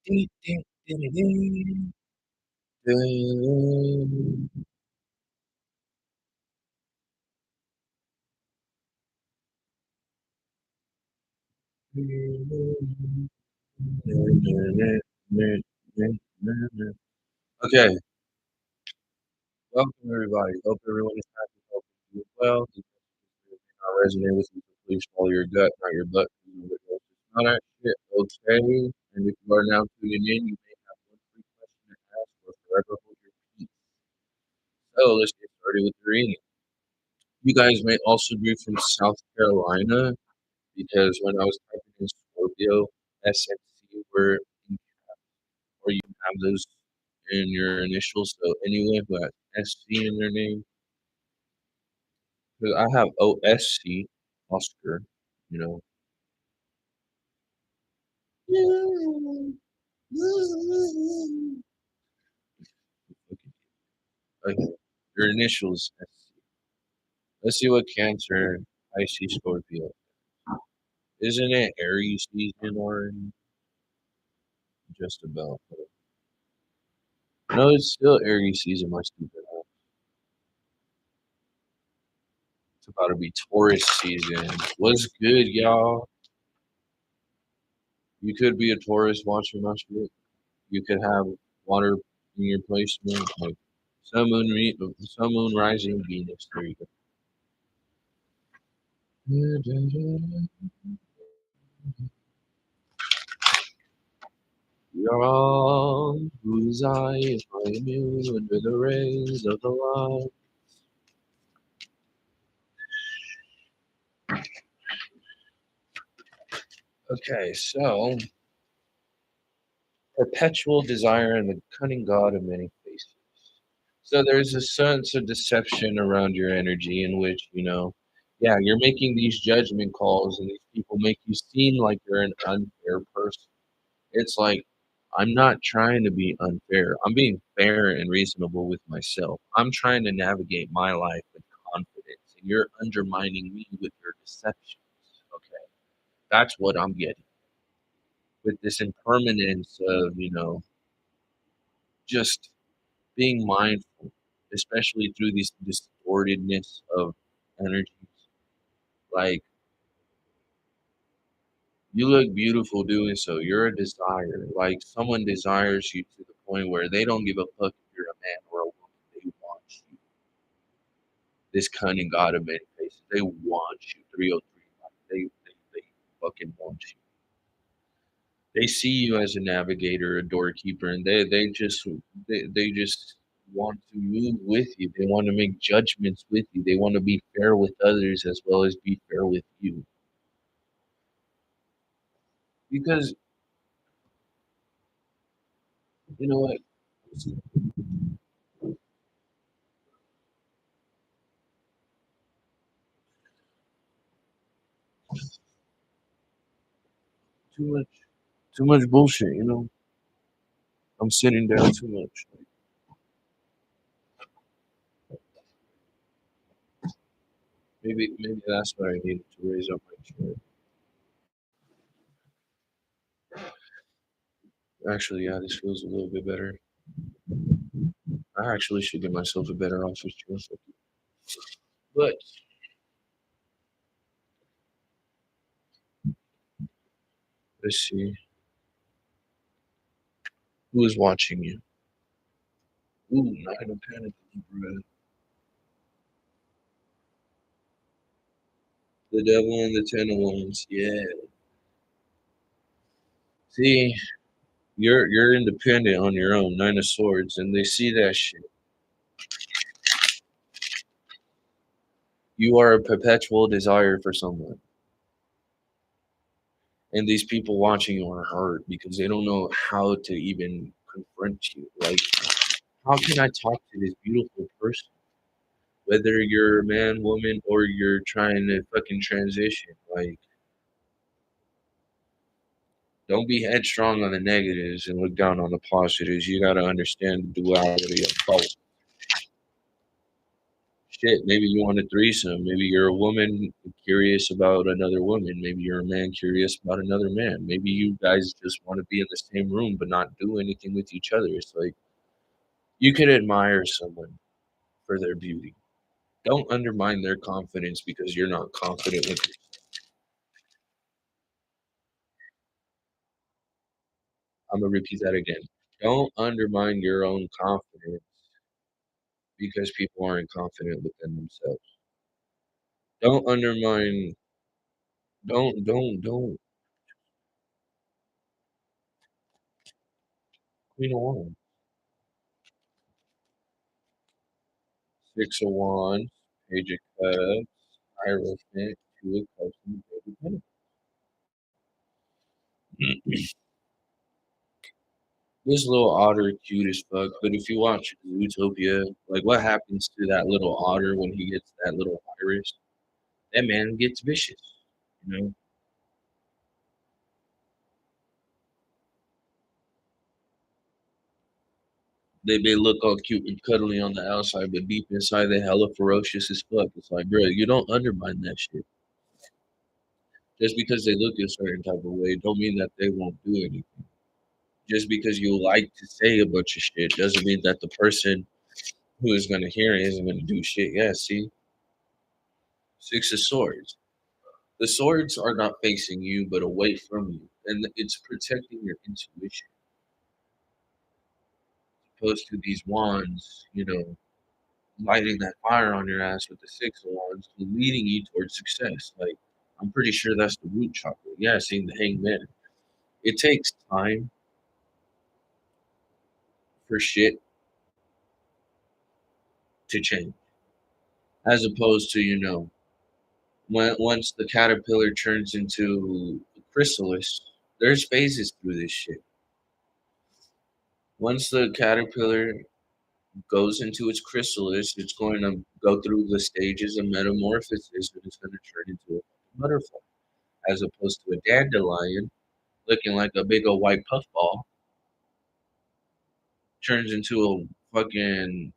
Dee, dee, dee, dee, dee. Okay, welcome everybody. Hope everyone is happy, healthy, and well. If it not resonate with you, please follow your gut, not your butt. It's not that shit, okay? And if you are now tuning in, you may have one free question to ask or forever hold your peace. So let's get started with the reading. You guys may also be from South Carolina because when I was typing in Scorpio, SNC were or you have those in your initials. So anyone who has SC in their name, because I have OSC, Oscar, you know. Okay, your initials SC. Let's see what Cancer, IC, Scorpio. Isn't it Aries season already? Just about. No, it's still Aries season, my stupid ass. It's about to be Taurus season. What's good, y'all? You could be a Taurus watching my shit. You could have water in your placement, like sun, moon, rising, Venus. There you go. You're all whose eyes find you under the rays of the light. Okay, so perpetual desire and the cunning god of many faces. So there's a sense of deception around your energy in which, yeah, you're making these judgment calls and these people make you seem like you're an unfair person. It's like, I'm not trying to be unfair. I'm being fair and reasonable with myself. I'm trying to navigate my life with confidence, and you're undermining me with your deceptions. Okay. That's what I'm getting with this impermanence of, just being mindful, especially through this distortedness of energies. Like, you look beautiful doing so. You're a desire. Like, someone desires you to the point where they don't give a fuck if you're a man or a woman. They want you. This cunning god of many faces. They want you. 303. They fucking want you. They see you as a navigator, a doorkeeper, and they just want to move with you. They want to make judgments with you. They want to be fair with others as well as be fair with you. Because you know what? Too much too much bullshit, I'm sitting down too much. Maybe that's what I needed to raise up my chair. Actually, yeah, this feels a little bit better. I actually should get myself a better office chair. But let's see. Who is watching you? Ooh, Nine of Pentacles, bro. The Devil and the Ten of Wands. Yeah. See, you're independent on your own. Nine of Swords, and they see that shit. You are a perpetual desire for someone, and these people watching you are hurt because they don't know how to even confront you. Like, how can I talk to this beautiful person? Whether you're a man, woman, or you're trying to fucking transition, like, don't be headstrong on the negatives and look down on the positives. You got to understand the duality of both. Shit, maybe you want a threesome. Maybe you're a woman curious about another woman. Maybe you're a man curious about another man. Maybe you guys just want to be in the same room but not do anything with each other. It's like you could admire someone for their beauty. Don't undermine their confidence because you're not confident with yourself. I'm gonna repeat that again. Don't undermine your own confidence because people aren't confident within themselves. Don't undermine. Don't. Queen of Wands, Six of Wands, Page of Cups, Hierophant, Two of Cups, and Page of Pentacles. This little otter cute as fuck, but if you watch Zootopia, like what happens to that little otter when he gets that little virus? That man gets vicious. You know, they look all cute and cuddly on the outside, but deep inside they hella ferocious as fuck. It's like, bro, you don't undermine that shit. Just because they look a certain type of way, don't mean that they won't do anything. Just because you like to say a bunch of shit doesn't mean that the person who is gonna hear it isn't gonna do shit. Yeah, see, Six of Swords. The swords are not facing you, but away from you, and it's protecting your intuition. Opposed to these wands, lighting that fire on your ass with the Six of Wands, leading you towards success. Like, I'm pretty sure that's the root chakra. Yeah, seeing the hangman. It takes time for shit to change, as opposed to once the caterpillar turns into a chrysalis, there's phases through this shit. Once the caterpillar goes into its chrysalis, it's going to go through the stages of metamorphosis and it's going to turn into a butterfly, as opposed to a dandelion looking like a big old white puffball, turns into a fucking.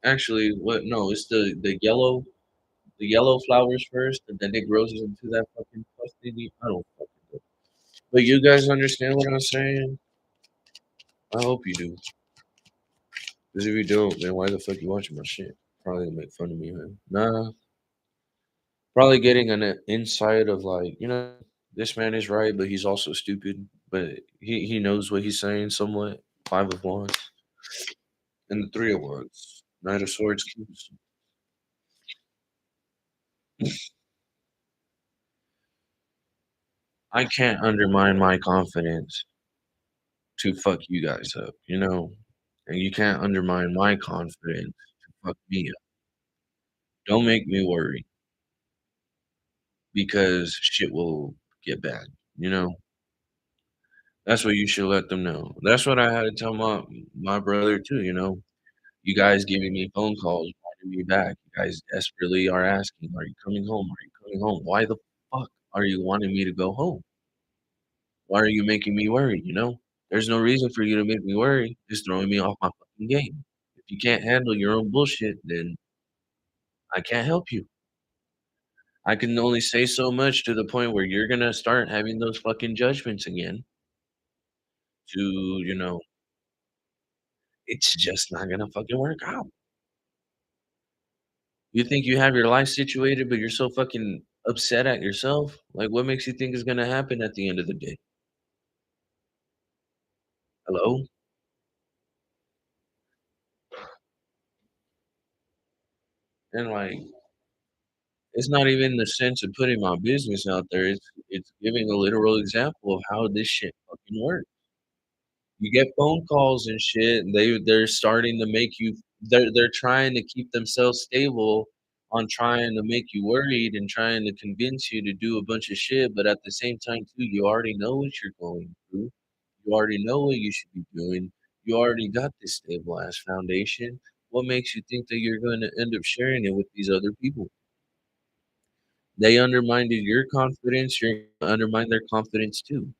Actually, what? No, it's the yellow flowers first, and then it grows into that fucking puff thingy. I don't fucking know. But you guys understand what I'm saying? I hope you do. Because if you don't, then why the fuck you watching my shit? Probably gonna make fun of me, man. Nah, probably getting an insight of like, this man is right, but he's also stupid. But he knows what he's saying somewhat. Five of Wands and the Three of Wands. Knight of Swords keeps. I can't undermine my confidence to fuck you guys up, And you can't undermine my confidence to fuck me up. Don't make me worry because shit will get bad, you know? That's what you should let them know. That's what I had to tell my brother too, You guys giving me phone calls, wanting me back. You guys desperately are asking, "Are you coming home? Are you coming home?" Why the fuck are you wanting me to go home? Why are you making me worry? There's no reason for you to make me worry. Just throwing me off my fucking game. If you can't handle your own bullshit, then I can't help you. I can only say so much to the point where you're gonna start having those fucking judgments again to, it's just not gonna fucking work out. You think you have your life situated, but you're so fucking upset at yourself? Like, what makes you think is gonna happen at the end of the day? Hello? And like, it's not even the sense of putting my business out there. It's giving a literal example of how this shit fucking works. You get phone calls and shit, and they're starting to make you. They're trying to keep themselves stable on trying to make you worried and trying to convince you to do a bunch of shit. But at the same time, too, you already know what you're going through. You already know what you should be doing. You already got this stable ass foundation. What makes you think that you're going to end up sharing it with these other people? They undermined your confidence. You're gonna undermine their confidence too.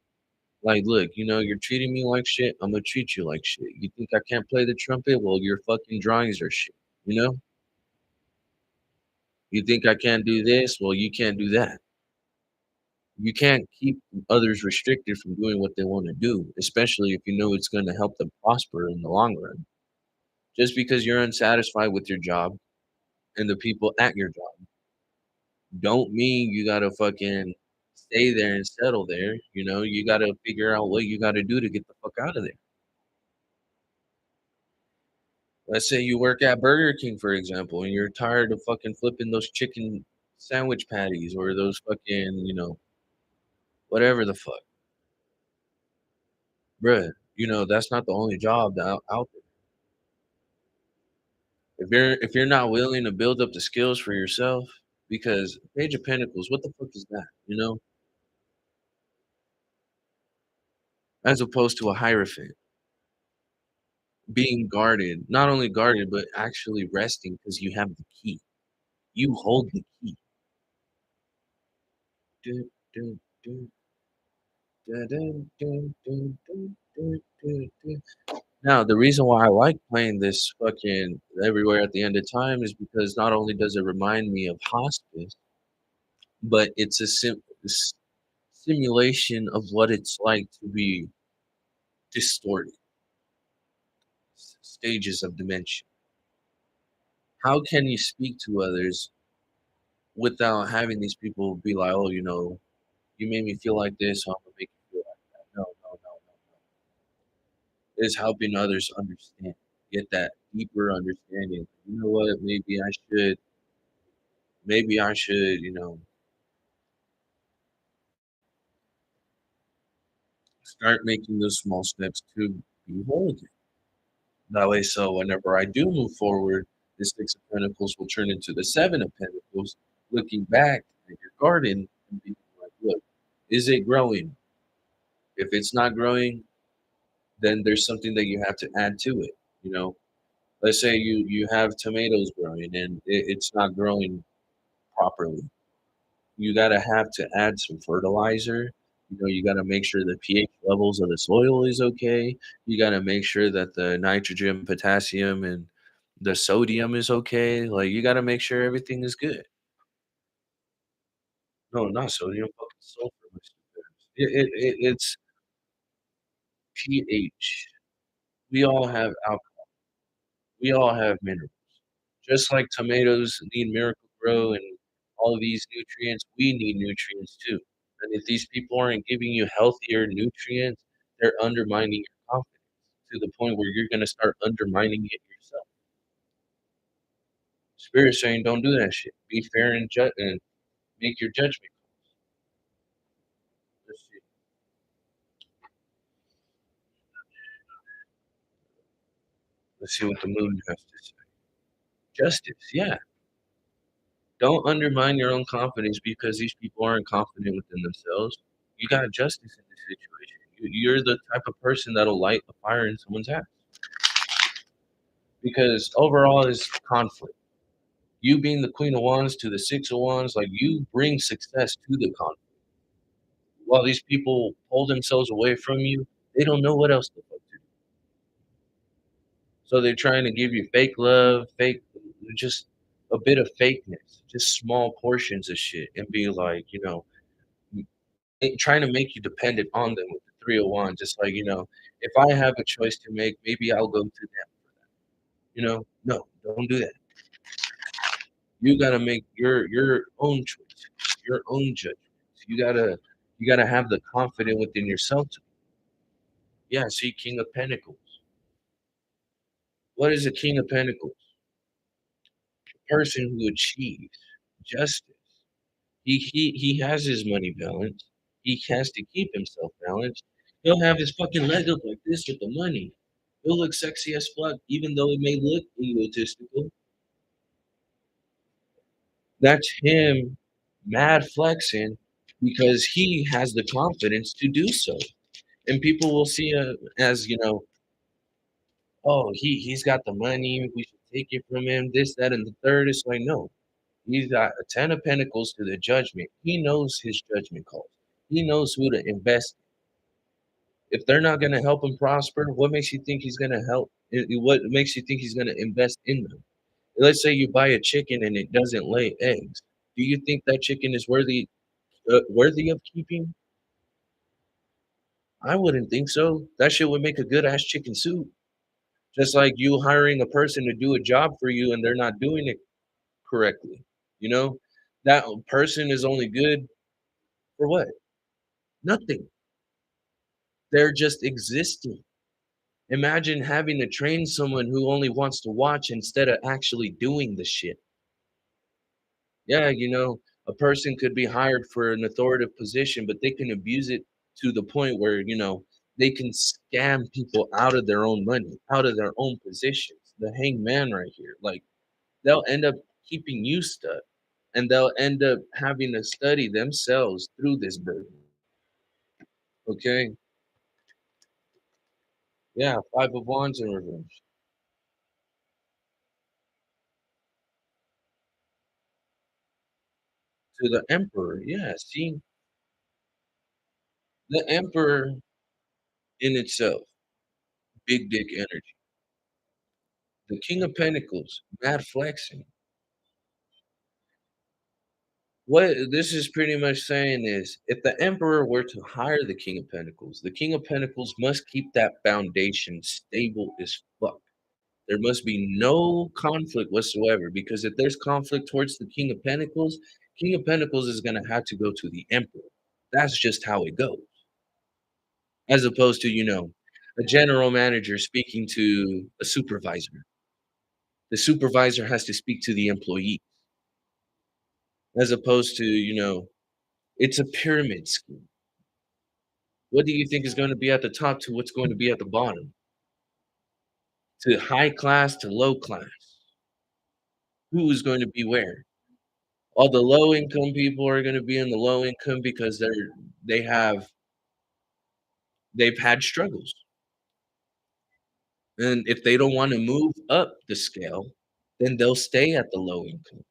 Like, look, you're treating me like shit. I'm gonna treat you like shit. You think I can't play the trumpet? Well, your fucking drawings are shit. You know? You think I can't do this? Well, you can't do that. You can't keep others restricted from doing what they want to do, especially if you know it's going to help them prosper in the long run. Just because you're unsatisfied with your job and the people at your job, don't mean you gotta fucking stay there and settle there. You gotta figure out what you gotta do to get the fuck out of there. Let's say you work at Burger King, for example, and you're tired of fucking flipping those chicken sandwich patties or those fucking, whatever the fuck. Bruh, that's not the only job out there. If you're not willing to build up the skills for yourself, because Page of Pentacles, what the fuck is that? As opposed to a Hierophant being guarded, not only guarded, but actually resting because you have the key. You hold the key. Dun, dun, dun, dun, dun, dun, dun, dun, dun, dun, dun. Now, the reason why I like playing this fucking Everywhere at the End of Time is because not only does it remind me of hospice, but it's a simulation of what it's like to be distorted, stages of dementia. How can you speak to others without having these people be like, "Oh, you made me feel like this, so I'm gonna make you feel like that." No, no, no, no, no. It's helping others understand, get that deeper understanding. You know what? Maybe I should, start making those small steps to be whole again. That way, so whenever I do move forward, the Six of Pentacles will turn into the Seven of Pentacles, looking back at your garden and being like, look, is it growing? If it's not growing, then there's something that you have to add to it. You know, let's say you have tomatoes growing and it's not growing properly. You gotta have to add some fertilizer. You gotta make sure the pH levels of the soil is okay. You gotta make sure that the nitrogen, potassium, and the sodium is okay. Like you gotta make sure everything is good. No, not sodium, fucking sulfur. My stupid ass. It's pH. We all have alcohol. We all have minerals. Just like tomatoes need Miracle-Gro and all of these nutrients, we need nutrients too. And if these people aren't giving you healthier nutrients, they're undermining your confidence to the point where you're gonna start undermining it yourself. Spirit saying, "Don't do that shit. Be fair and make your judgment." Let's see. Let's see what the moon has to say. Justice, yeah. Don't undermine your own confidence because these people aren't confident within themselves. You got justice in this situation. You're the type of person that'll light a fire in someone's ass because overall is conflict. You being the Queen of Wands to the Six of Wands, like you bring success to the conflict. While these people pull themselves away from you, they don't know what else to fuck do. So they're trying to give you fake love, just a bit of fakeness, just small portions of shit, and be like, trying to make you dependent on them with the 3 of Wands. Just like, if I have a choice to make, maybe I'll go to them. No, don't do that. You gotta make your own choice, your own judgments. You gotta have the confidence within yourself to yeah, see King of Pentacles. What is a King of Pentacles? A person who achieves justice. He has his money balanced. He has to keep himself balanced. He'll have his fucking leg up like this with the money. He'll look sexy as fuck, even though it may look egotistical. That's him mad flexing because he has the confidence to do so. And people will see it as, oh, he's got the money, we should take it from him, this, that, and the third. It's like, no. He's got a 10 of pentacles to the judgment. He knows his judgment calls. He knows who to invest. If they're not gonna help him prosper, what makes you think he's gonna help? What makes you think he's gonna invest in them? Let's say you buy a chicken and it doesn't lay eggs. Do you think that chicken is worthy of keeping? I wouldn't think so. That shit would make a good ass chicken soup. Just like you hiring a person to do a job for you and they're not doing it correctly. You know, that person is only good for what? Nothing. They're just existing. Imagine having to train someone who only wants to watch instead of actually doing the shit. Yeah, a person could be hired for an authoritative position, but they can abuse it to the point where, they can scam people out of their own money, out of their own positions. The hangman right here. Like, they'll end up keeping you stuck and they'll end up having to study themselves through this burden. Okay? Yeah, Five of Wands in reverse. To the Emperor. Yeah, see, the Emperor in itself, big dick energy. The King of Pentacles, mad flexing. What this is pretty much saying is if the Emperor were to hire the King of Pentacles must keep that foundation stable as fuck. There must be no conflict whatsoever because if there's conflict towards the King of Pentacles is going to have to go to the Emperor. That's just how it goes. As opposed to, a general manager speaking to a supervisor. The supervisor has to speak to the employee. As opposed to, it's a pyramid scheme. What do you think is going to be at the top to what's going to be at the bottom? To high class to low class. Who is going to be where? All the low income people are going to be in the low income because they have they've had struggles. And if they don't want to move up the scale, then they'll stay at the low income.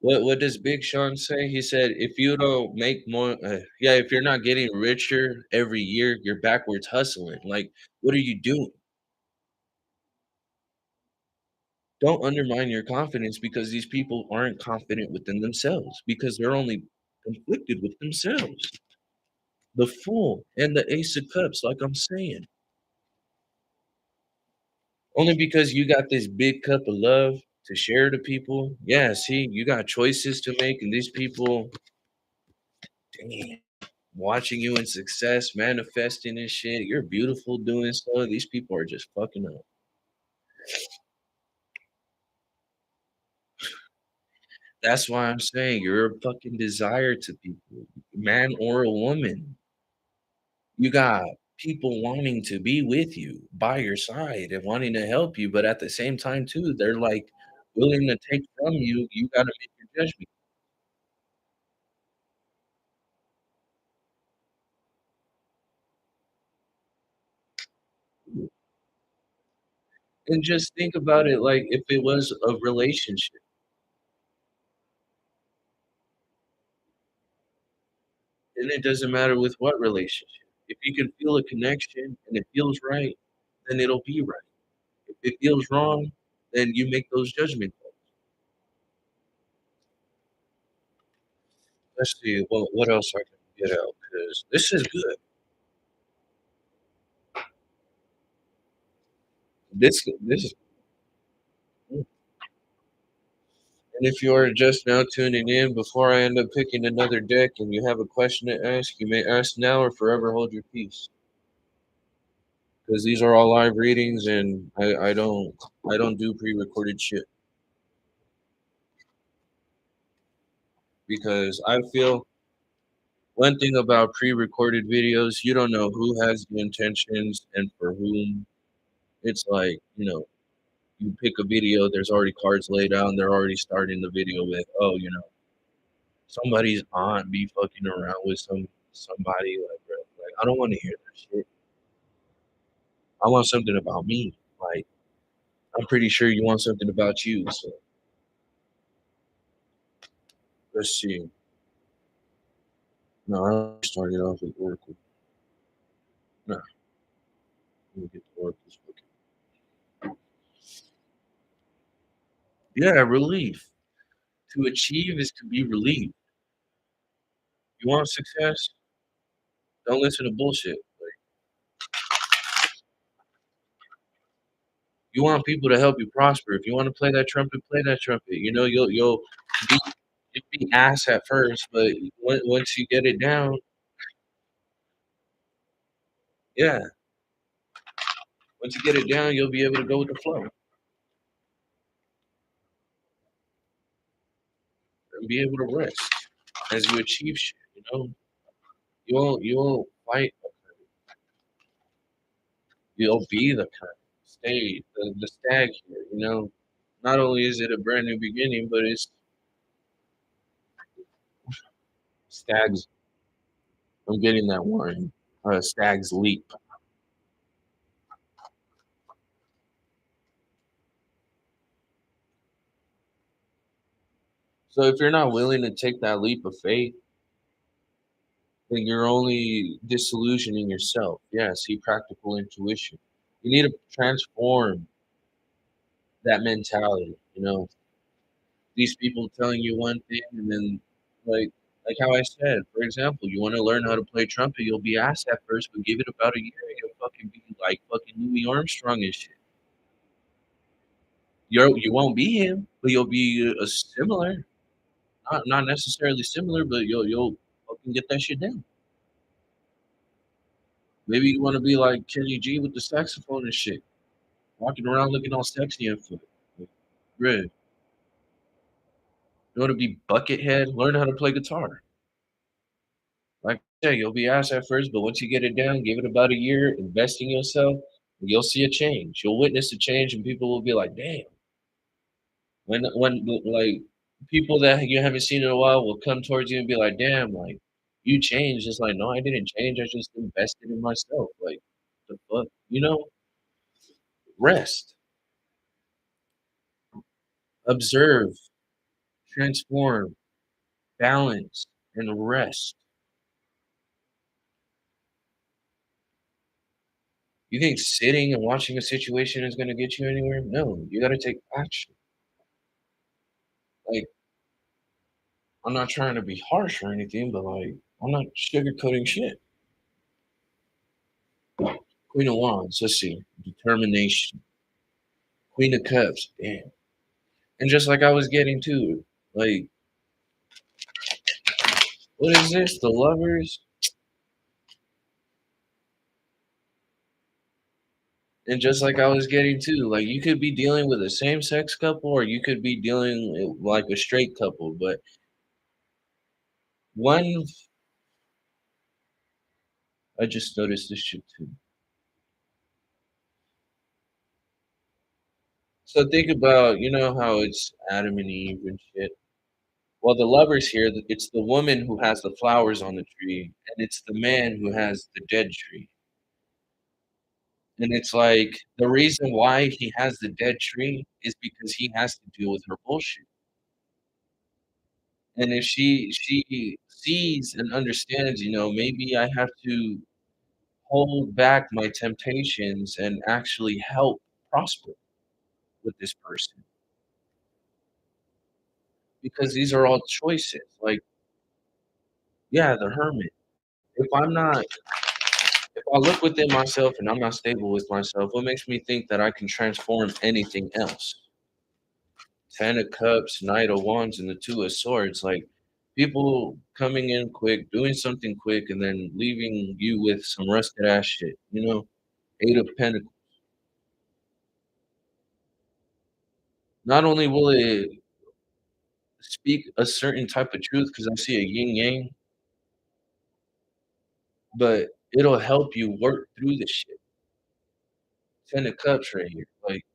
What does Big Sean say? He said, "If you don't make more, yeah, if you're not getting richer every year, you're backwards hustling. Like, what are you doing? Don't undermine your confidence because these people aren't confident within themselves because they're only conflicted with themselves. The Fool and the Ace of Cups, like I'm saying, only because you got this big cup of love to share to people. Yeah, see, you got choices to make, and these people, damn, watching you in success, manifesting and shit. You're beautiful doing so. These people are just fucking up. That's why I'm saying you're a fucking desire to people, man or a woman. You got people wanting to be with you, by your side, and wanting to help you, but at the same time too, they're, like, willing to take from you. You gotta make your judgment. And just think about it like if it was a relationship, and it doesn't matter with what relationship. If you can feel a connection and it feels right, then it'll be right. If it feels wrong, then you make those judgment calls. Let's see what else I can get out because this is good. This is And if you are just now tuning in, before I end up picking another deck and you have a question to ask, you may ask now or forever hold your peace. Because these are all live readings and I don't do pre-recorded shit. Because I feel one thing about pre-recorded videos, you don't know who has the intentions and for whom. It's like, you pick a video, there's already cards laid out and they're already starting the video with, oh, somebody's aunt be fucking around with somebody like, bro, like I don't want to hear that shit. I want something about me. Like I'm pretty sure you want something about you. So let's see. No, I started off with Oracle. No, let me get the Oracle's book. Yeah, relief. To achieve is to be relieved. You want success? Don't listen to bullshit. Like, you want people to help you prosper. If you want to play that trumpet, play that trumpet. You know, be you'll be ass at first, but once you get it down, yeah, once you get it down, you'll be able to go with the flow and be able to rest as you achieve shit. You know, you won't fight. You'll be the kind. Stay the stag here. You know, not only is it a brand new beginning, but it's stags. I'm getting that one. Stag's leap. So if you're not willing to take that leap of faith, then you're only disillusioning yourself. Yeah, see practical intuition. You need to transform that mentality. You know, these people telling you one thing and then like how I said, for example, you want to learn how to play trumpet, you'll be asked at first, but give it about a year, you'll fucking be like fucking Louis Armstrong and shit. You won't be him, but you'll be a similar, not necessarily similar, but you'll fucking get that shit down. Maybe you want to be like Kenny G with the saxophone and shit, walking around looking all sexy and foot. Like, bruh, you want to be Buckethead? Learn how to play guitar. Like I said, you'll be asked at first, but once you get it down, give it about a year, invest in yourself, and you'll see a change. You'll witness a change, and people will be like, "Damn!" When like people that you haven't seen in a while will come towards you and be like, "Damn, like you changed." It's like, no, I didn't change. I just invested in myself. Like the fuck, you know? Rest, observe, transform, balance, and rest. You think sitting and watching a situation is going to get you anywhere? No, you got to take action. Like, I'm not trying to be harsh or anything, but like, I'm not sugarcoating shit. Queen of Wands, let's see, determination. Queen of Cups, damn. And just like I was getting to, like, what is this? The Lovers? And just like I was getting to, like, you could be dealing with a same sex couple or you could be dealing like a straight couple, but one, I just noticed this shit too. So think about, you know how it's Adam and Eve and shit. Well, the lovers here, it's the woman who has the flowers on the tree, and it's the man who has the dead tree. And it's like the reason why he has the dead tree is because he has to deal with her bullshit. And if she sees and understands, you know, maybe I have to hold back my temptations and actually help prosper with this person because these are all choices. Like, yeah, the hermit. If I'm not If I look within myself and I'm not stable with myself, what makes me think that I can transform anything else? Ten of Cups, Knight of Wands, and the Two of Swords. Like people coming in quick, doing something quick, and then leaving you with some rusted ass shit. You know, Eight of Pentacles. Not only will it speak a certain type of truth, because I see a yin yang, but it'll help you work through the shit. Ten of Cups right here. Like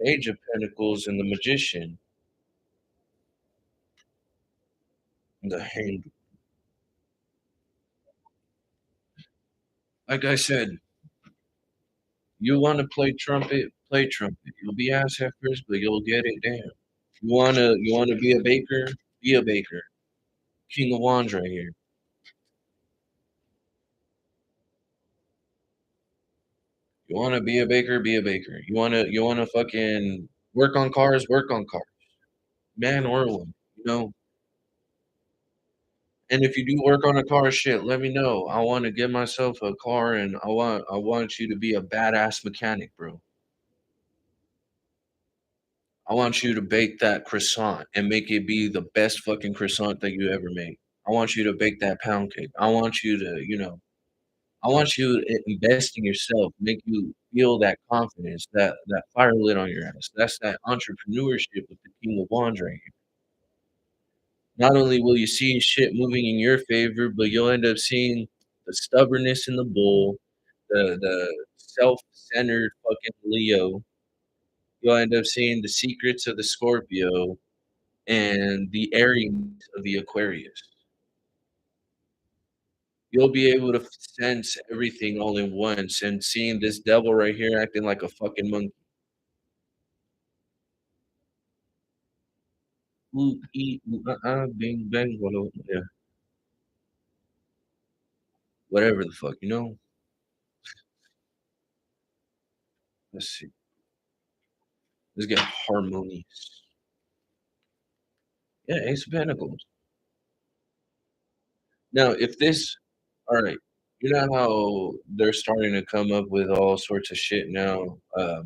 Page of Pentacles and the Magician. The Hanged. Like I said, you want to play trumpet. You'll be ass at first, but you'll get it down. You wanna be a baker, be a baker. King of Wands right here. You wanna be a baker, be a baker. You wanna fucking work on cars, man or woman, you know? And if you do work on a car, shit, let me know. I wanna get myself a car, and I want you to be a badass mechanic, bro. I want you to bake that croissant and make it be the best fucking croissant that you ever made. I want you to bake that pound cake. I want you to, I want you to invest in yourself, make you feel that confidence, that fire lit on your ass. That's that entrepreneurship with the King of Wands right here. Not only will you see shit moving in your favor, but you'll end up seeing the stubbornness in the bull, the self-centered fucking Leo. You'll end up seeing the secrets of the Scorpio and the Aries of the Aquarius. You'll be able to sense everything all in once, and seeing this devil right here acting like a fucking monkey. Ooh, ee, ooh, bing, bang, whatever, yeah, whatever the fuck, you know? Let's see. Let's get harmonious. Yeah, Ace of Pentacles. Now, if this alright, you know how they're starting to come up with all sorts of shit now? I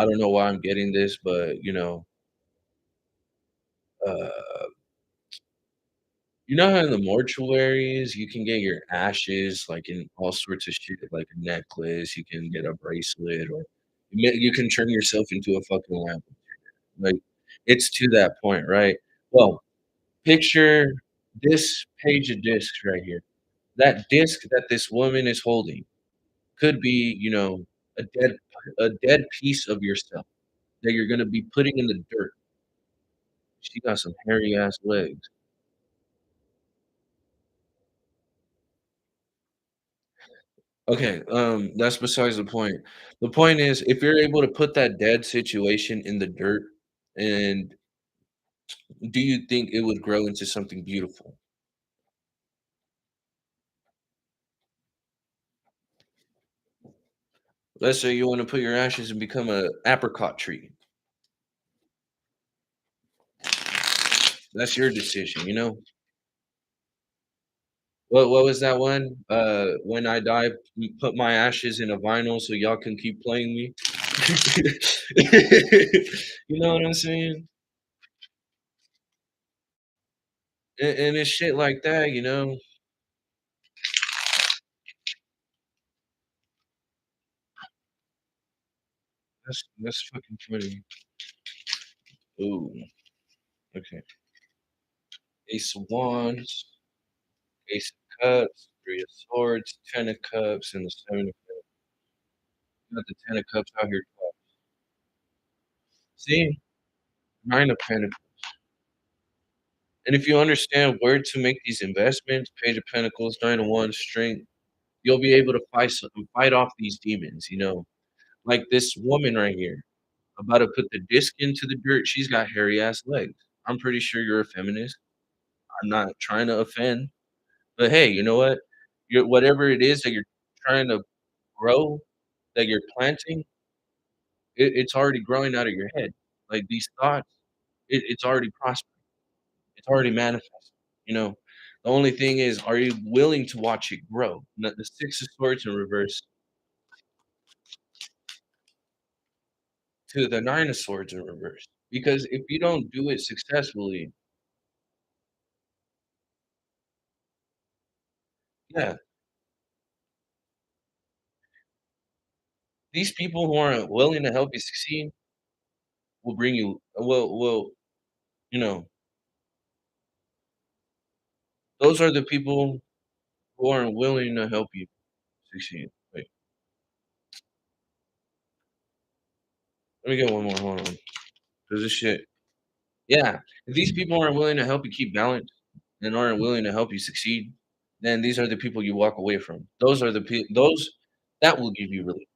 don't know why I'm getting this, but, uh you know how in the mortuaries you can get your ashes, like, in all sorts of shit, like a necklace, you can get a bracelet, or you can turn yourself into a fucking lamp. Like, it's to that point, right? Well, picture this page of discs right here. That disc that this woman is holding could be, a dead piece of yourself that you're gonna be putting in the dirt. She got some hairy ass legs. Okay, that's besides the point. The point is, if you're able to put that dead situation in the dirt, and do you think it would grow into something beautiful? Let's say you want to put your ashes and become a apricot tree. That's your decision, you know? What was that one? When I die, put my ashes in a vinyl so y'all can keep playing me. You know what I'm saying? And it's shit like that, you know? That's fucking funny. Ooh, okay. Ace of Wands, Ace of Cups, Three of Swords, Ten of Cups, and the Seven of Cups. You got the Ten of Cups out here twice. See? Nine of Pentacles. And if you understand where to make these investments, Page of Pentacles, Nine of Wands, Strength, you'll be able to fight off these demons, you know? Like this woman right here, about to put the disc into the dirt, she's got hairy ass legs. I'm pretty sure you're a feminist. I'm not trying to offend, but hey, you know what? Whatever it is that you're trying to grow, that you're planting, it's already growing out of your head. Like these thoughts, it's already prospering. It's already manifesting. You know, the only thing is, are you willing to watch it grow? The Six of Swords in reverse to the Nine of Swords in reverse. Because if you don't do it successfully, yeah, these people who aren't willing to help you succeed will bring you. Will you know? Those are the people who aren't willing to help you succeed. Wait, let me get one more. Hold on, because this shit. Yeah, if these people aren't willing to help you keep balance and aren't willing to help you succeed, then these are the people you walk away from. Those are those that will give you relief,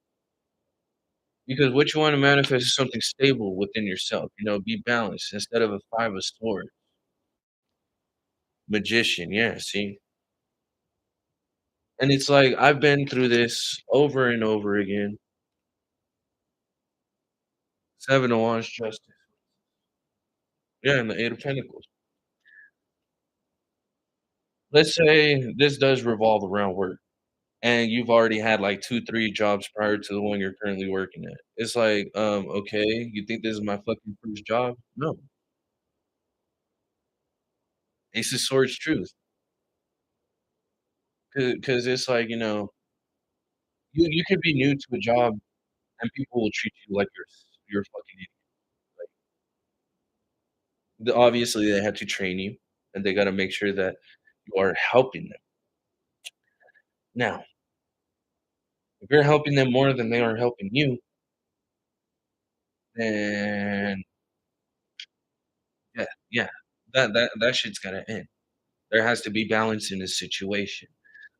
because what you want to manifest is something stable within yourself. You know, be balanced instead of a Five of Swords. Magician, yeah. See, And it's like, I've been through this over and over again. 7 of Wands, Justice. Yeah, and the 8 of Pentacles. Let's say this does revolve around work, and you've already had, like, 2, 3 jobs prior to the one you're currently working at. It's like, okay, you think this is my fucking first job? No. Ace of Swords truth. Because it's like, you could be new to a job and people will treat you like you're a fucking idiot. Like, obviously, they had to train you, and they gotta make sure that you are helping them. Now, if you're helping them more than they are helping you, then yeah, that shit's gotta end. There has to be balance in this situation.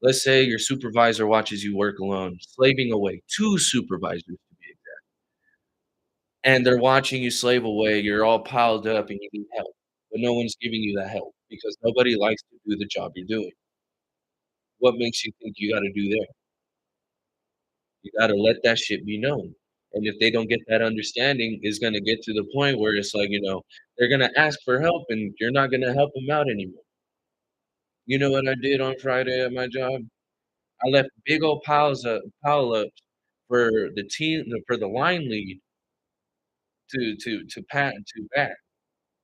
Let's say your supervisor watches you work alone, slaving away, 2 supervisors to be exact, and they're watching you slave away, you're all piled up and you need help, but no one's giving you that help because nobody likes to do the job you're doing. What makes you think you gotta do there? You gotta let that shit be known, and if they don't get that understanding, it's gonna get to the point where it's like, they're gonna ask for help and you're not gonna help them out anymore. You know what I did on Friday at my job? I left big old pile-ups for the line lead to back.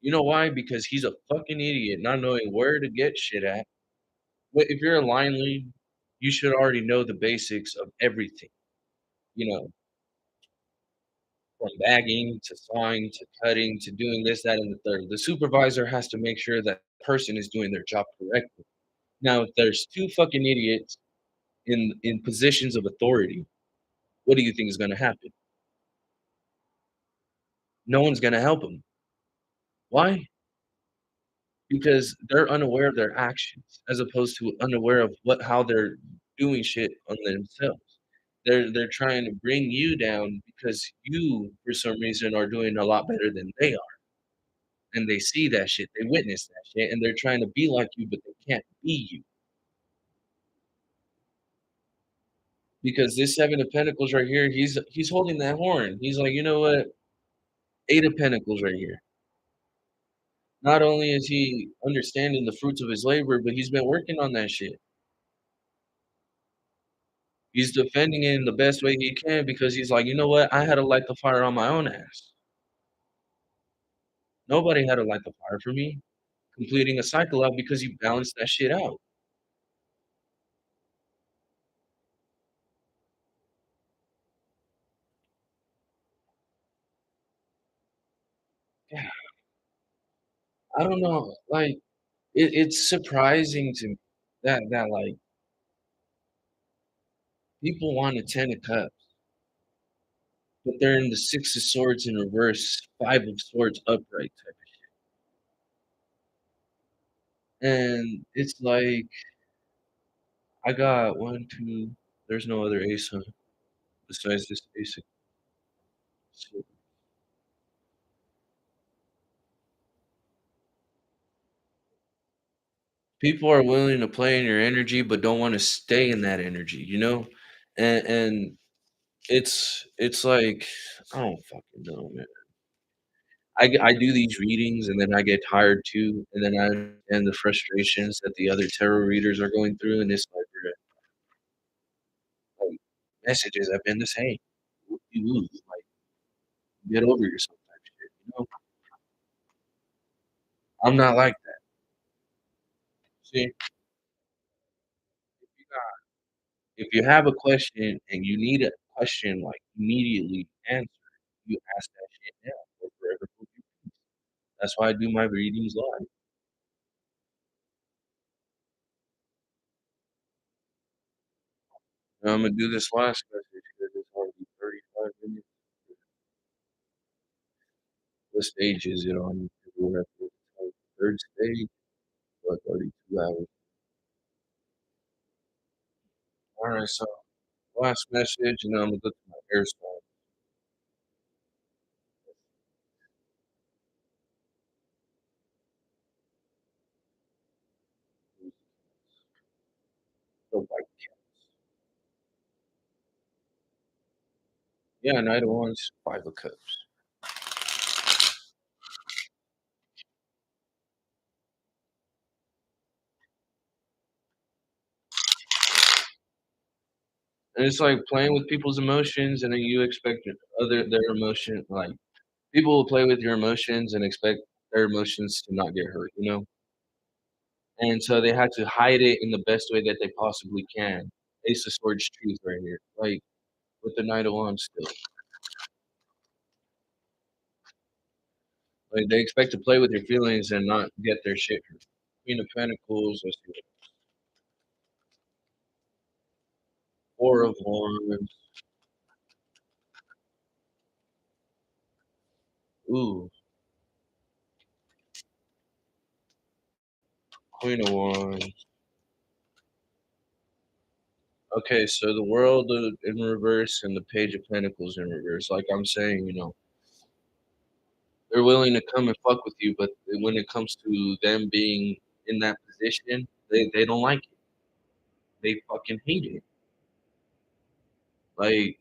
You know why? Because he's a fucking idiot, not knowing where to get shit at. If you're a line lead, you should already know the basics of everything, you know, from bagging to sawing to cutting to doing this, that, and the third. The supervisor has to make sure that person is doing their job correctly. Now, if there's 2 fucking idiots in positions of authority, what do you think is gonna happen? No one's gonna help them. Why? Because they're unaware of their actions as opposed to unaware of how they're doing shit on themselves. They're trying to bring you down because you, for some reason, are doing a lot better than they are, and they see that shit, they witness that shit, and they're trying to be like you, but they can't be you. Because this 7 of Pentacles right here, he's holding that horn. He's like, "You know what? 8 of Pentacles right here." Not only is he understanding the fruits of his labor, but he's been working on that shit. He's defending it in the best way he can because he's like, "You know what? I had to light the fire on my own ass. Nobody had to light the fire for me." Completing a cycle out because you balanced that shit out. Yeah, I don't know, like, it's surprising to me that, like, people want a 10 of cups, but they're in the 6 of swords in reverse, 5 of swords upright type of shit, and it's like, I got 1, 2, there's no other ace, huh, besides this ace of swords. People are willing to play in your energy, but don't wanna stay in that energy, you know? And it's like, I don't fucking know, man. I do these readings, and then I get tired too, and then I understand the frustrations that the other tarot readers are going through, and it's like, bruh, like, messages have been the same. Whoop-de-woo, like, get over yourself type shit, you know? I'm not like that. See, if you have a question and you need a question, like, immediately answered, you ask that shit now or forever hold your peace. That's why I do my readings live. Now Imma do this last message because it's already 35 minutes. What stage is it on? We're at the 3rd stage, but 32 hours. Alright, so last message, and then Imma go to my air sign. So, like Yeah, Knight of Wands, 5 of Cups. And it's like playing with people's emotions, and then you expect their emotion like, people will play with your emotions and expect their emotions to not get hurt, you know? And so they had to hide it in the best way that they possibly can. Ace of Swords truth right here, like, with the Knight of Wands still. Like, they expect to play with your feelings and not get their shit hurt. Queen of Pentacles, let's see, 4 of Wands. Ooh, Queen of Wands. Okay, so the World in reverse and the Page of Pentacles in reverse. Like I'm saying, they're willing to come and fuck with you, but when it comes to them being in that position, they don't like it. They fucking hate it. Like,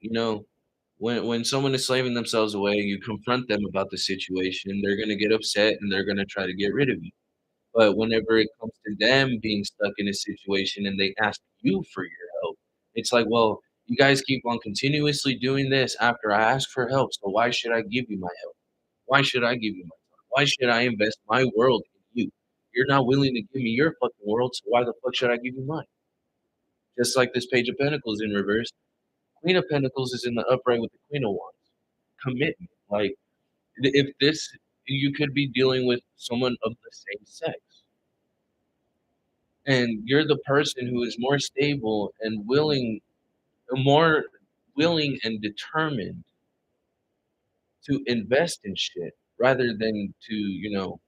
when someone is slaving themselves away, you confront them about the situation, they're gonna get upset and they're gonna try to get rid of you. But whenever it comes to them being stuck in a situation and they ask you for your help, it's like, well, you guys keep on continuously doing this after I ask for help, so why should I give you my help? Why should I give you my time? Why should I invest my world in you? You're not willing to give me your fucking world, so why the fuck should I give you mine? Just like this Page of Pentacles in reverse. Queen of Pentacles is in the upright with the Queen of Wands. Commitment. Like, if this, you could be dealing with someone of the same sex. And you're the person who is more stable and more willing and determined to invest in shit rather than to,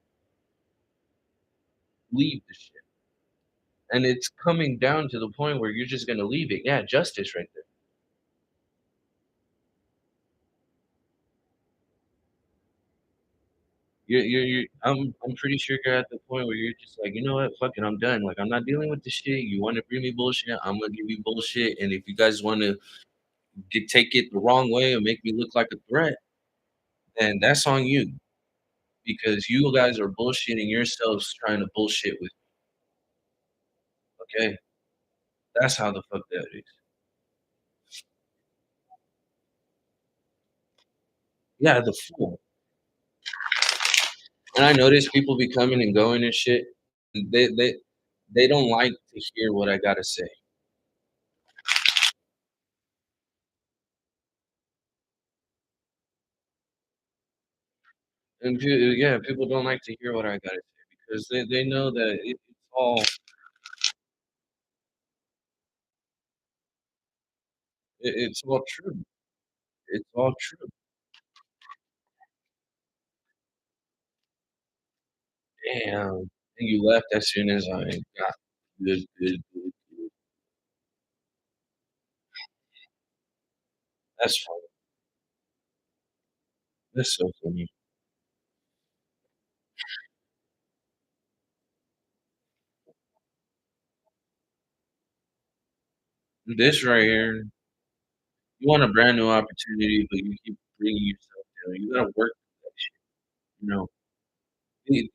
leave the shit. And it's coming down to the point where you're just gonna leave it. Yeah, justice right there. I'm pretty sure you're at the point where you're just like, you know what, fuck it, I'm done. Like, I'm not dealing with this shit. You want to bring me bullshit, I'm gonna give you bullshit. And if you guys want to take it the wrong way and make me look like a threat, then that's on you because you guys are bullshitting yourselves trying to bullshit with me. Okay, that's how the fuck that is. Yeah, the fool. And I notice people be coming and going and shit. They don't like to hear what I gotta say. And yeah, people don't like to hear what I gotta say because they know that it's all true. It's all true. Damn. And you left as soon as I got good. That's funny. That's so funny. This right here, you want a brand new opportunity, but you keep bringing yourself down. You gotta work for that shit. You know, if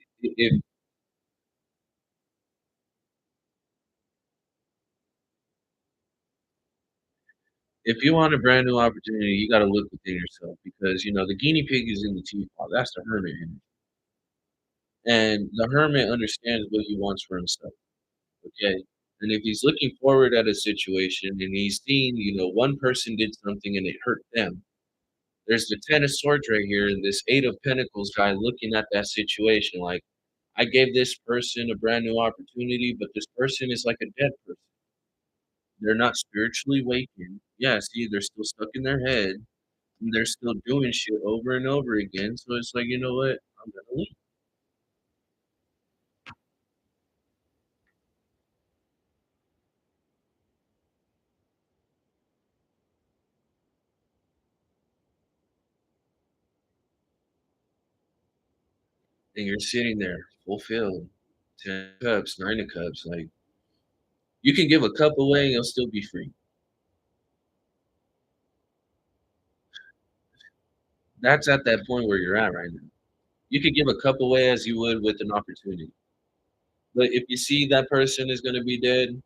if you want a brand new opportunity, you gotta look within yourself because the guinea pig is in the teapot. That's the hermit, and the hermit understands what he wants for himself. Okay. And if he's looking forward at a situation and he's seen, one person did something and it hurt them, there's the Ten of Swords right here, and this Eight of Pentacles guy looking at that situation like, I gave this person a brand new opportunity, but this person is like a dead person. They're not spiritually wakened. Yeah, see, they're still stuck in their head, and they're still doing shit over and over again. So it's like, you know what? I'm gonna leave. And you're sitting there fulfilled. Ten of Cups, Nine of Cups, like you can give a cup away and you'll still be free. That's at that point where you're at right now. You could give a cup away as you would with an opportunity. But if you see that person is gonna be dead,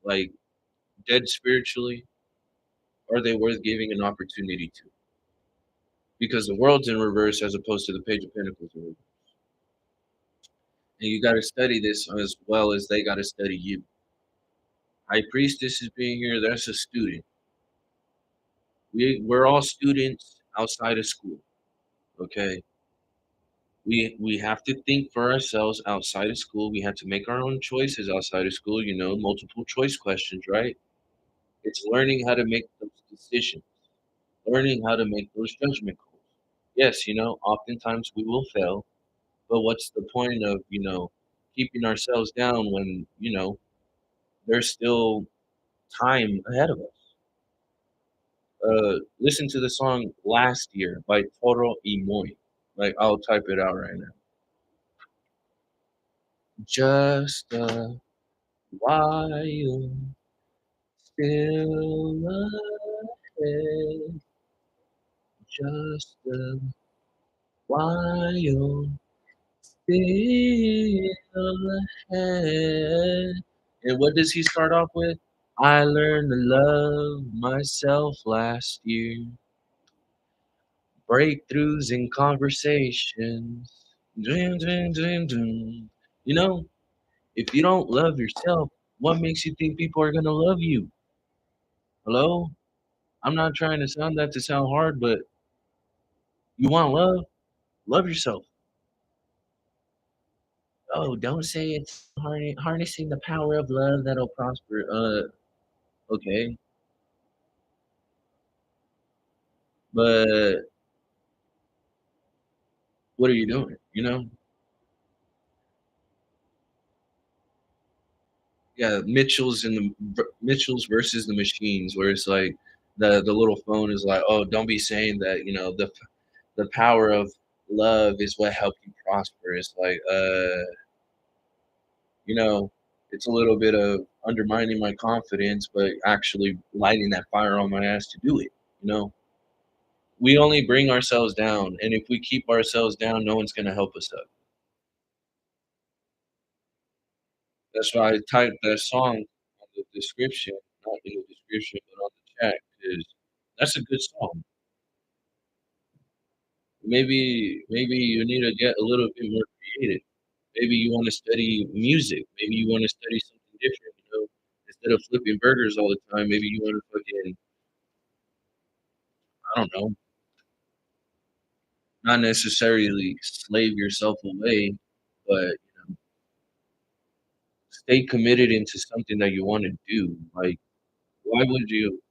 like dead spiritually, are they worth giving an opportunity to? Because the world's in reverse as opposed to the Page of Pentacles in reverse. And you gotta study this as well as they gotta study you. High Priestess is being here, that's a student. We're all students outside of school. Okay. We have to think for ourselves outside of school. We have to make our own choices outside of school, multiple choice questions, right? It's learning how to make those decisions, learning how to make those judgment calls. Yes, oftentimes we will fail, but what's the point of, keeping ourselves down when, there's still time ahead of us? Listen to the song Last Year by Toro y Moi. Like, I'll type it out right now. Just a while, still ahead. Just a while, still ahead. And what does he start off with? I learned to love myself last year. Breakthroughs in conversations. Dun, dun, dun, dun. You know, if you don't love yourself, what makes you think people are gonna love you? Hello? I'm not trying to sound that to sound hard, but you want love? Love yourself. Oh, don't say it's harnessing the power of love that'll prosper. Okay, but what are you doing? Yeah, Mitchells versus the machines, where it's like the little phone is like, oh, don't be saying that. The power of love is what helped you prosper. It's like, you know, it's a little bit of undermining my confidence, but actually lighting that fire on my ass to do it. You know, we only bring ourselves down, and if we keep ourselves down, no one's gonna help us up. That's why I typed that song on the description, not in the description, but on the chat, because that's a good song. Maybe you need to get a little bit more creative. Maybe you wanna study music. Maybe you wanna study something different, Instead of flipping burgers all the time, maybe you wanna fucking, I don't know, not necessarily slave yourself away, but stay committed into something that you wanna do. Like, why would you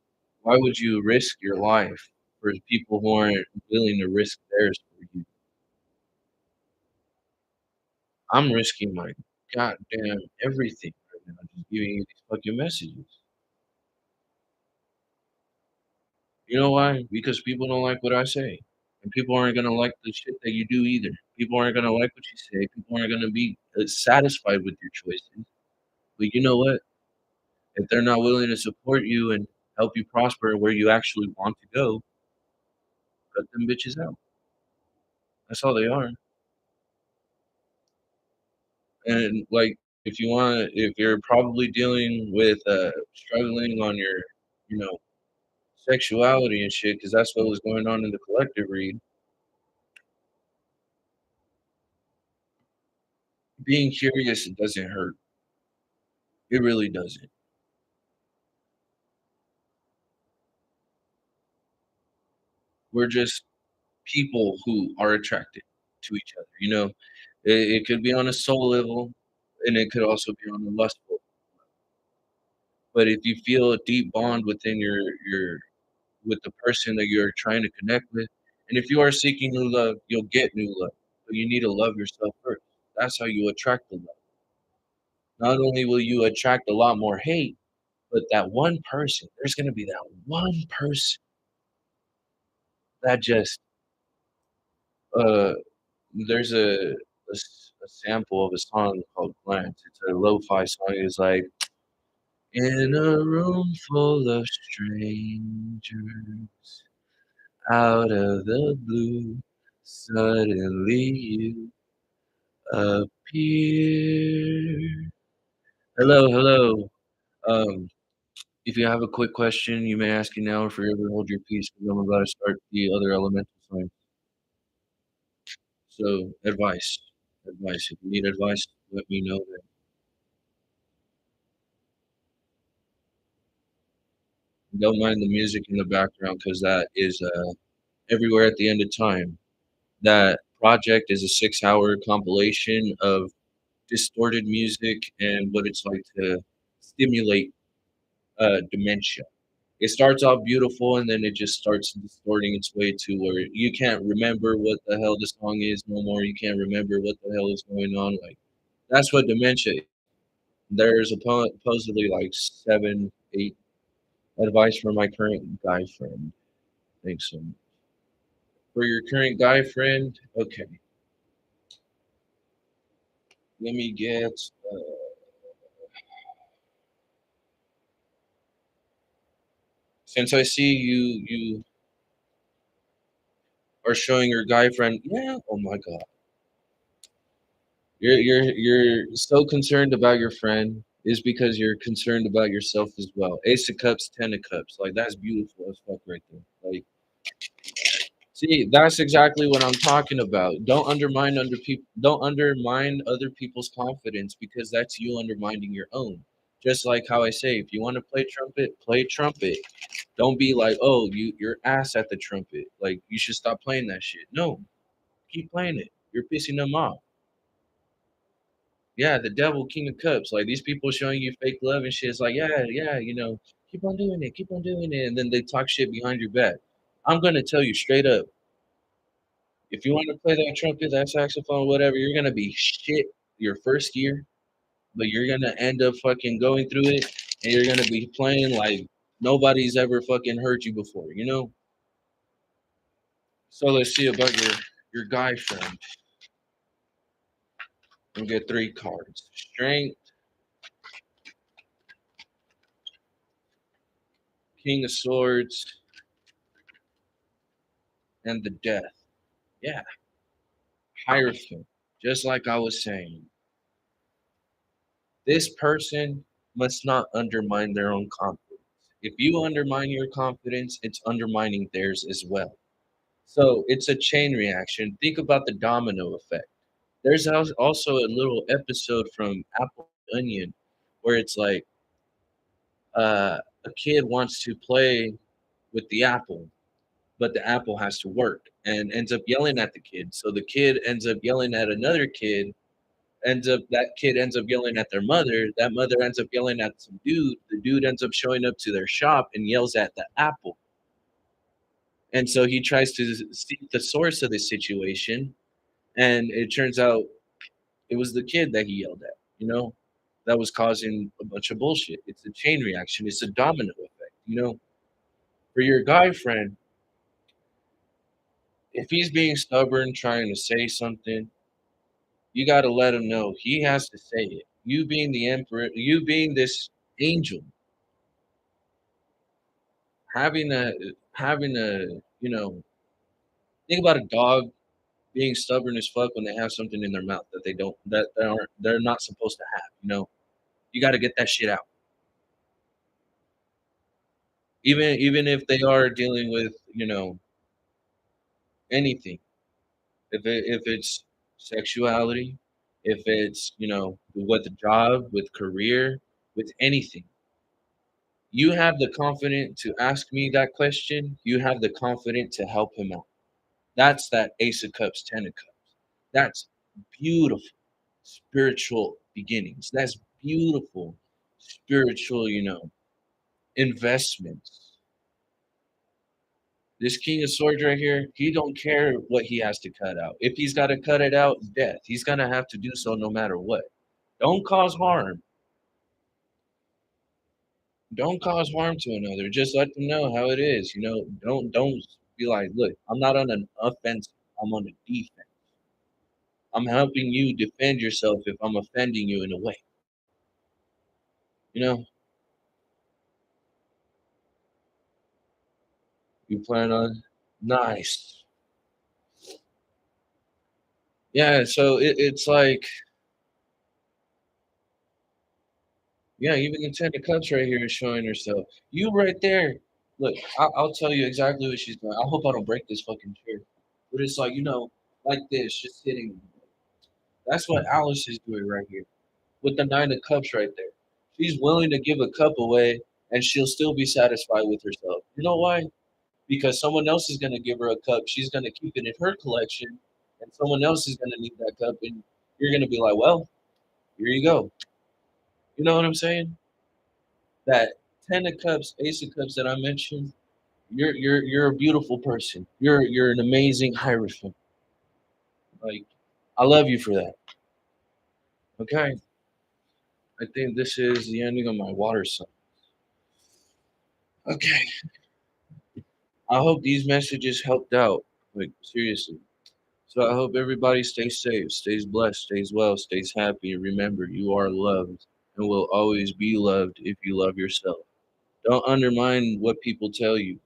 why would you risk your life for people who aren't willing to risk theirs for you? I'm risking my goddamn everything right now just giving you these fucking messages. You know why? Because people don't like what I say. And people aren't gonna like the shit that you do either. People aren't gonna like what you say. People aren't gonna be satisfied with your choices. But you know what? If they're not willing to support you and help you prosper where you actually want to go, cut them bitches out. That's all they are. And like, if you're probably dealing with struggling on your, you know, sexuality and shit, because that's what was going on in the collective read. Being curious, it doesn't hurt. It really doesn't. We're just people who are attracted to each other. It could be on a soul level, and it could also be on a lustful. But if you feel a deep bond within your with the person that you're trying to connect with, and if you are seeking new love, you'll get new love. But you need to love yourself first. That's how you attract the love. Not only will you attract a lot more hate, but that one person, there's gonna be that one person that just uh there's a sample of a song called Glance. It's a lo-fi song. It's like, "In a room full of strangers, Out of the blue, suddenly you appear. Hello, hello. Um, if you have a quick question, you may ask it now or forever hold your peace because I'm about to start the other elemental sign. So, advice. Advice. If you need advice, let me know. Don't mind the music in the background because that is everywhere at the end of time. That project is a 6-hour compilation of distorted music and what it's like to stimulate dementia. It starts off beautiful and then it just starts distorting its way to where you can't remember what the hell the song is no more. You can't remember what the hell is going on. Like that's what dementia is. There's supposedly like 7, 8 advice for my current guy friend. Thanks so much. For your current guy friend, okay, let me get. Uh, since I see you are showing your guy friend, yeah. Oh my god, you're so concerned about your friend is because you're concerned about yourself as well. Ace of Cups, Ten of Cups, like that's beautiful as fuck right there. Like, see, that's exactly what I'm talking about. Don't undermine other people's confidence because that's you undermining your own. Just like how I say, if you want to play trumpet, play trumpet. Don't be like, oh, you're ass at the trumpet. Like you should stop playing that shit. No, keep playing it. You're pissing them off. Yeah, the devil, King of Cups. Like these people showing you fake love and shit. It's like, yeah, yeah, keep on doing it, and then they talk shit behind your back. I'm gonna tell you straight up, if you want to play that trumpet, that saxophone, whatever, you're gonna be shit your first year, but you're gonna end up fucking going through it, and you're gonna be playing like nobody's ever fucking heard you before, you know? So let's see about your guy friend. We get 3 cards: Strength, King of Swords, and the Death. Yeah, Hierophant. Just like I was saying, this person must not undermine their own confidence. If you undermine your confidence, it's undermining theirs as well. So it's a chain reaction. Think about the domino effect. There's also a little episode from Apple Onion where it's like a kid wants to play with the apple, but the apple has to work and ends up yelling at the kid. So the kid ends up yelling at another kid, ends up that kid ends up yelling at their mother, that mother ends up yelling at some dude, the dude ends up showing up to their shop and yells at the apple. And so he tries to seek the source of the situation, and it turns out it was the kid that he yelled at, that was causing a bunch of bullshit. It's a chain reaction, it's a domino effect. For your guy friend, if he's being stubborn, trying to say something, you got to let him know he has to say it. You being the emperor, you being this angel, having a, having a, think about a dog being stubborn as fuck when they have something in their mouth that they're not supposed to have. You got to get that shit out. Even if they are dealing with, anything. If it's sexuality, if it's, with the job, with career, with anything. You have the confidence to ask me that question. You have the confidence to help him out. That's that Ace of Cups, Ten of Cups. That's beautiful spiritual beginnings. That's beautiful spiritual, investments. This King of Swords right here, he don't care what he has to cut out. If he's got to cut it out, death. He's gonna have to do so no matter what. Don't cause harm. Don't cause harm to another. Just let them know how it is. Don't be like, look, I'm not on an offense. I'm on a defense. I'm helping you defend yourself if I'm offending you in a way. You know, you plan on. Nice. Yeah, so it's like, yeah, even the Ten of Cups right here is showing herself. You right there. Look, I'll tell you exactly what she's doing. I hope I don't break this fucking chair. But it's like, like this, just sitting. That's what Alice is doing right here with the Nine of Cups right there. She's willing to give a cup away and she'll still be satisfied with herself. You know why? Because someone else is going to give her a cup. She's going to keep it in her collection and someone else is going to need that cup. And you're going to be like, well, here you go. You know what I'm saying? That Ten of Cups, Ace of Cups that I mentioned, you're a beautiful person. You're an amazing hierophant. Like I love you for that. Okay. I think this is the ending of my water sign. Okay. I hope these messages helped out. Like seriously. So I hope everybody stays safe, stays blessed, stays well, stays happy. Remember, you are loved and will always be loved if you love yourself. Don't undermine what people tell you.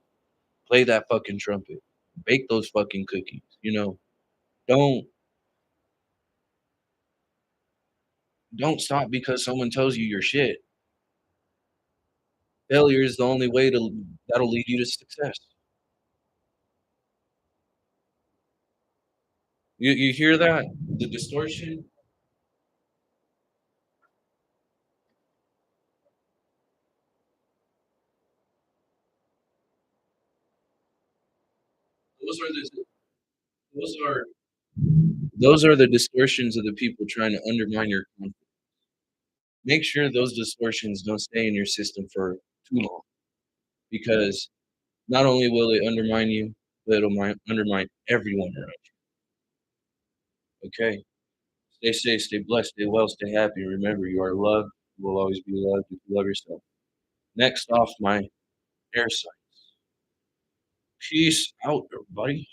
Play that fucking trumpet. Bake those fucking cookies. Don't don't stop because someone tells you your shit. Failure is the only way that'll lead you to success. You hear that? The distortion? Those are the those are those are the distortions of the people trying to undermine your confidence. Make sure those distortions don't stay in your system for too long because not only will it undermine you, but it'll undermine everyone around you. Okay? Stay safe, stay blessed, stay well, stay happy. Remember, you are loved. You will always be loved if you love yourself. Next off my air signs. Peace out, everybody.